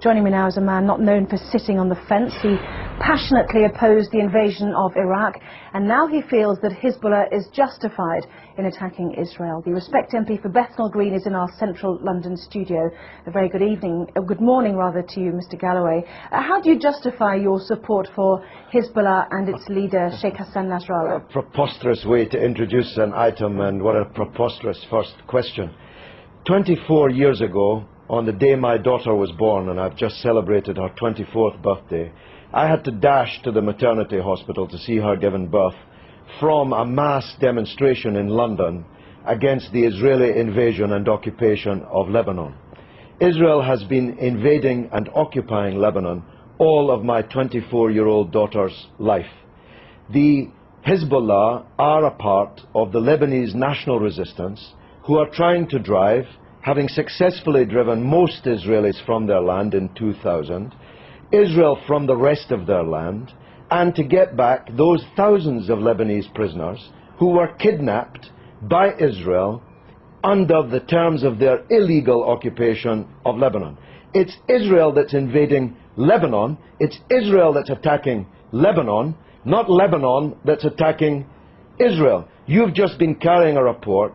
Joining me now is a man not known for sitting on the fence. He passionately opposed the invasion of Iraq, and now he feels that Hezbollah is justified in attacking Israel. The Respect MP for Bethnal Green is in our central London studio. A very good evening, good morning rather, to you, Mr. Galloway. How do you justify your support for Hezbollah and its leader, Sheikh Hassan Nasrallah? A preposterous way to introduce an item, and what a preposterous first question. 24 years ago, on the day my daughter was born, and I've just celebrated her 24th birthday, I had to dash to the maternity hospital to see her given birth from a mass demonstration in London against the Israeli invasion and occupation of Lebanon. Israel has been invading and occupying Lebanon all of my 24-year-old daughter's life. The Hezbollah are a part of the Lebanese national resistance who are trying to drive, having successfully driven most Israelis from their land in 2000, Israel from the rest of their land, and to get back those thousands of Lebanese prisoners who were kidnapped by Israel under the terms of their illegal occupation of Lebanon. It's Israel that's invading Lebanon, it's Israel that's attacking Lebanon, not Lebanon that's attacking Israel. You've just been carrying a report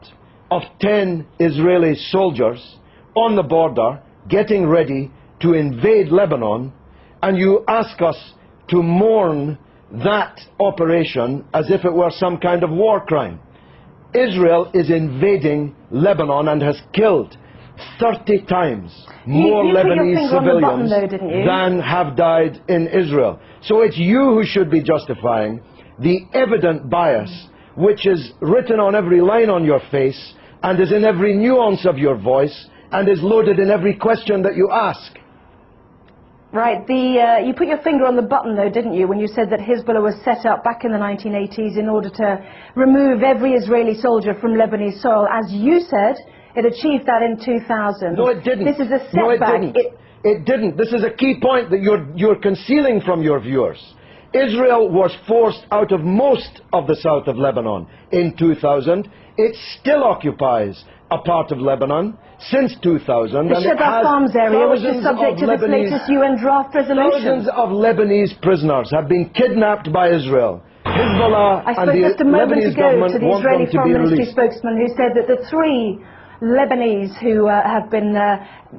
of 10 Israeli soldiers on the border getting ready to invade Lebanon, and you ask us to mourn that operation as if it were some kind of war crime. Israel is invading Lebanon and has killed 30 times more Lebanese civilians than have died in Israel. So it's you who should be justifying the evident bias which is written on every line on your face and is in every nuance of your voice and is loaded in every question that you ask. Right. You put your finger on the button, though, didn't you, when you said that Hezbollah was set up back in the 1980s in order to remove every Israeli soldier from Lebanese soil. As you said, it achieved that in 2000. No, it didn't. This is a setback. No, it didn't. It didn't. This is a key point that you're concealing from your viewers. Israel was forced out of most of the south of Lebanon in 2000. It still occupies a part of Lebanon since 2000. The Shebaa Farms area, which is subject to this latest UN draft resolution. Thousands of Lebanese prisoners have been kidnapped by Israel. Hezbollah and the Lebanese government want them to be released. Spokesman who said that the 3 Lebanese who have been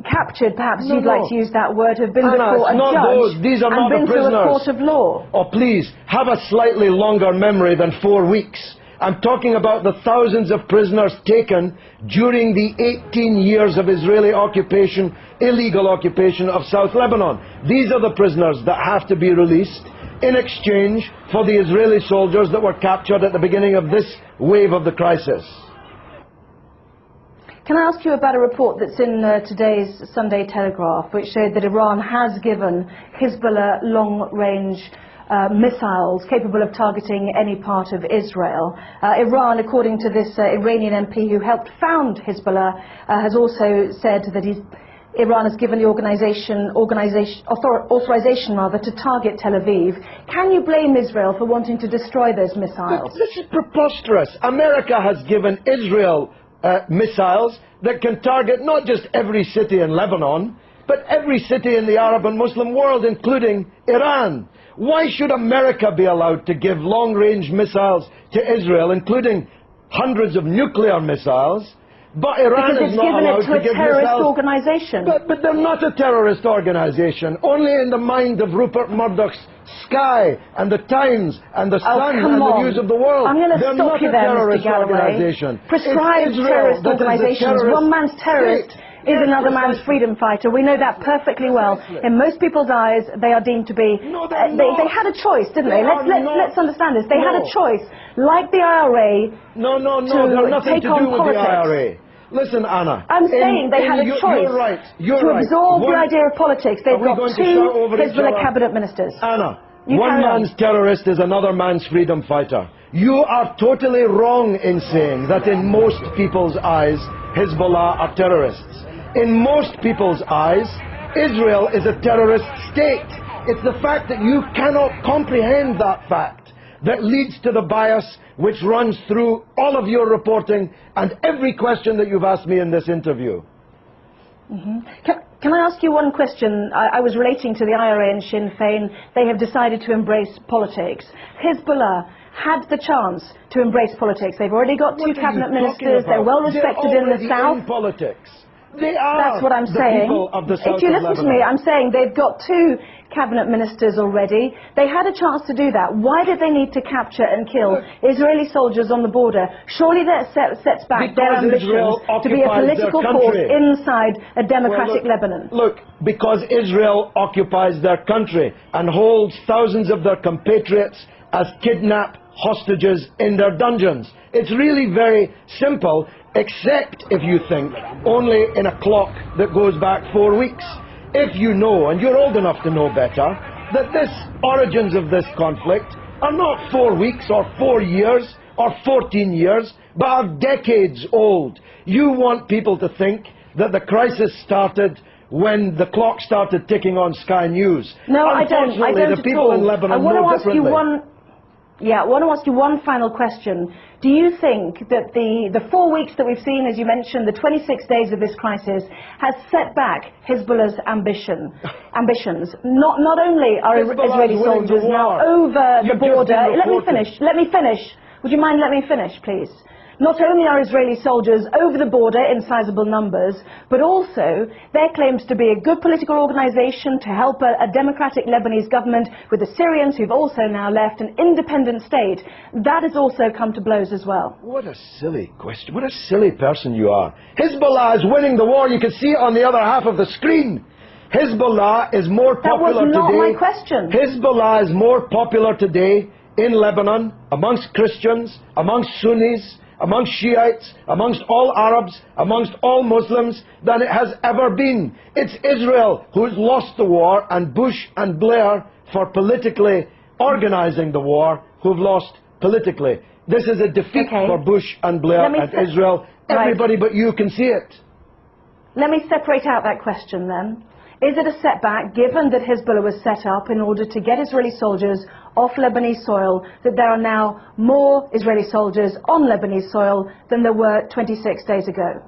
captured, perhaps you'd like to use that word, have been before a judge These are not and been the prisoners. to a court of law. Oh, please, have a slightly longer memory than 4 weeks. I'm talking about the thousands of prisoners taken during the 18 years of Israeli occupation, illegal occupation of South Lebanon. These are the prisoners that have to be released in exchange for the Israeli soldiers that were captured at the beginning of this wave of the crisis. Can I ask you about a report that's in today's Sunday Telegraph, which showed that Iran has given Hezbollah long-range missiles capable of targeting any part of Israel. Iran, according to this Iranian MP who helped found Hezbollah, has also said that Iran has given the authorization to target Tel Aviv. Can you blame Israel for wanting to destroy those missiles? This is preposterous. America has given Israel missiles that can target not just every city in Lebanon, but every city in the Arab and Muslim world, including Iran. Why should America be allowed to give long-range missiles to Israel, including hundreds of nuclear missiles, but Iran is not allowed to give missiles? Because it's given it to a terrorist organization. But they're not a terrorist organization. Only in the mind of Rupert Murdoch's Sky and the Times and the Sun and the News of the World. I'm going to stop you there, Mr. Galloway. Prescribed terrorist organizations. One man's terrorist is another man's freedom fighter. We know that perfectly well. In most people's eyes, they are deemed to be... they had a choice, didn't they? Let's understand this. They had a choice, like the IRA, to take on politics. Listen, Anna. I'm saying they had a choice to absorb the idea of politics. They've got 2 Hezbollah cabinet ministers. Anna, one man's terrorist is another man's freedom fighter. You are totally wrong in saying that in most people's eyes, Hezbollah are terrorists. In most people's eyes, Israel is a terrorist state. It's the fact that you cannot comprehend that fact that leads to the bias which runs through all of your reporting and every question that you've asked me in this interview. Can I ask you one question? I was relating to the IRA and Sinn Féin. They have decided to embrace politics. Hezbollah had the chance to embrace politics. They've already got two cabinet ministers. They're well respected in the south. In politics. They are. That's what I'm saying. People of the south if you of listen to Lebanon. me, I'm saying they've got two cabinet ministers already. They had a chance to do that. Why did they need to capture and kill Israeli soldiers on the border? Surely that sets back their ambitions to be a political force inside a democratic Lebanon. Look, because Israel occupies their country and holds thousands of their compatriots as kidnapped hostages in their dungeons. It's really very simple, except if you think only in a clock that goes back 4 weeks. If you know, and you're old enough to know better, that the origins of this conflict are not 4 weeks or 4 years or 14 years, but are decades old. You want people to think that the crisis started when the clock started ticking on Sky News. No, I don't. I don't the people in Lebanon know differently. I want to ask you one final question. Do you think that the 4 weeks that we've seen, as you mentioned, the 26 days of this crisis, has set back Hezbollah's ambitions? Not only are Israeli soldiers now over the border... Let me finish. Would you mind letting me finish, please? Not only are Israeli soldiers over the border in sizable numbers, but also their claims to be a good political organization to help a democratic Lebanese government with the Syrians who've also now left an independent state. That has also come to blows as well. What a silly question. What a silly person you are. Hezbollah is winning the war. You can see it on the other half of the screen. Hezbollah is more popular today. That was not my question. Hezbollah is more popular today in Lebanon, amongst Christians, amongst Sunnis, amongst Shiites, amongst all Arabs, amongst all Muslims, than it has ever been. It's Israel who's lost the war, and Bush and Blair, for politically organizing the war, who've lost politically. This is a defeat for Bush and Blair and Israel. Everybody but you can see it. Let me separate out that question then. Is it a setback, given that Hezbollah was set up in order to get Israeli soldiers off Lebanese soil, that there are now more Israeli soldiers on Lebanese soil than there were 26 days ago?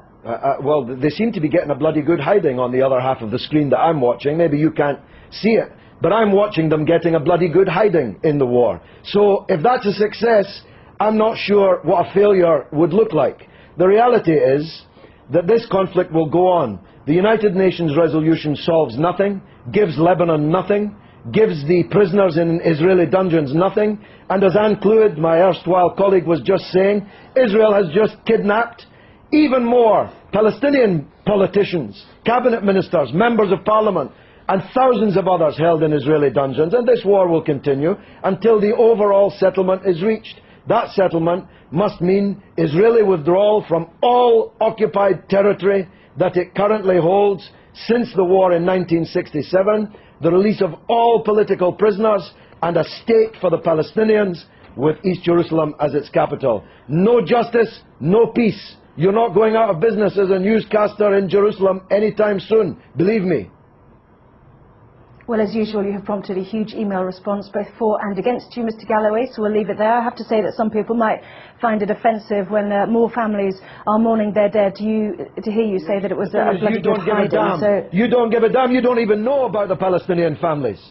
Well, they seem to be getting a bloody good hiding on the other half of the screen that I'm watching. Maybe you can't see it, but I'm watching them getting a bloody good hiding in the war. So if that's a success, I'm not sure what a failure would look like. The reality is that this conflict will go on. The United Nations resolution solves nothing, gives Lebanon nothing, gives the prisoners in Israeli dungeons nothing, and as Anne Clewid, my erstwhile colleague, was just saying, Israel has just kidnapped even more Palestinian politicians, cabinet ministers, members of parliament, and thousands of others held in Israeli dungeons, and this war will continue until the overall settlement is reached. That settlement must mean Israeli withdrawal from all occupied territory that it currently holds since the war in 1967, the release of all political prisoners, and a state for the Palestinians with East Jerusalem as its capital. No justice, no peace. You're not going out of business as a newscaster in Jerusalem anytime soon, believe me. Well, as usual, you have prompted a huge email response, both for and against you, Mr. Galloway, so we'll leave it there. I have to say that some people might find it offensive when more families are mourning their dead to hear you say that it was a bloody good hiding. So you don't give a damn. You don't even know about the Palestinian families.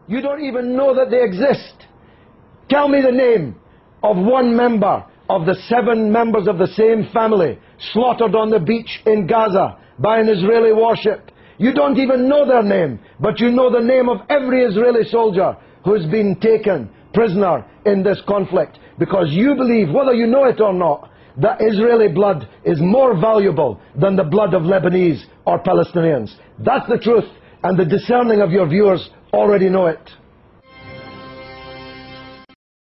You don't even know that they exist. Tell me the name of one member of the 7 members of the same family slaughtered on the beach in Gaza by an Israeli warship. You don't even know their name, but you know the name of every Israeli soldier who's been taken prisoner in this conflict, because you believe, whether you know it or not, that Israeli blood is more valuable than the blood of Lebanese or Palestinians. That's the truth, and the discerning of your viewers already know it.